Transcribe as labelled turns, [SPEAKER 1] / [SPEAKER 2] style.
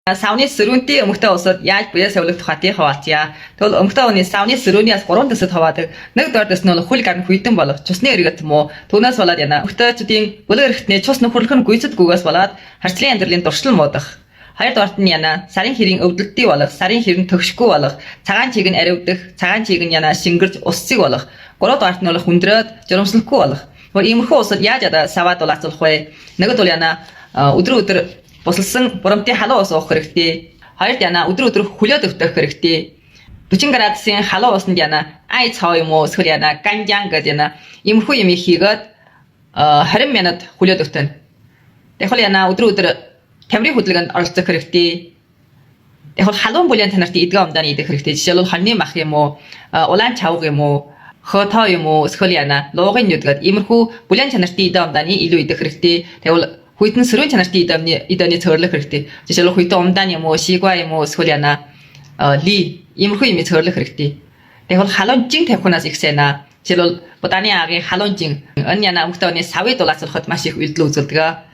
[SPEAKER 1] Савны сөрүүнтэй өмгтэй улсууд яаж биеэ савлах тухайд хаваачаа. Тэгвэл өмгтэй хүний савны сөрүүнээс 3 төсөд хаваадаг. Нэг дор төс нь бол хөл гар хүйтэн болох цусны эргэж муу. Түүнээс болоод яна. Өмгтэйчдийн бүлэг эрхтний цус нөхөрлөх нь гүйцэтгүйгээс болоод харцлын амьдралын дуршил муудах. Хоёр доорт нь яна сарын хэрийн өвдөлтий болох, сарын хэрэн төгшгүй болох, цагаан чиг нь аривдах, цагаан чиг нь яна шингэрж уссыг болох. Гурав доорт нь бол хүндрээд журамслахгүй болох. Иймэрхүү улсууд яаж саваад улаацуулах вэ? Нэгд бол яна өдөр бусалсан бурамтын халуун ус уух хэрэгтэй. Хоёрд яна өдөр хөлөөд өвтөх хэрэгтэй. 40 градусын халуун усанд яна ай цаа юм уу эсвэл яна ганжан гэж яна иймэрхүү юм хийгээд 20 минут хөлөөд өвтөнө. Тэгэхэл яна өдөр тамирын хөдөлгөөнд оролцох хэрэгтэй. Тэгэхэл халуун бүлээн танарт эдгээр умдааны идэх хэрэгтэй. Жишээлбэл хоньны мах юм уу, улаан чавга юм уу, хотоо юм уу эсвэл яна луугын нүдгээд иймэрхүү бүлээн чанарт идэх умдааны илүү идэх хэрэгтэй. Тэгвэл хүйтэн сөрөөн чанартын идэвний цөөрлөх хэрэгтэй. Жишээлбэл хүйтэн умдаан юм уу, шигва юм уу, эсвэл яна ли иймэрхүү юм цөөрлөх хэрэгтэй. Тэгвэл халуун жин тавихнаас их сайна. Жишээлбэл буданы агийн халуун жин энэ яна өмгтөний савыг дулаацуулахад маш их үйлдэл үзүүлдэг.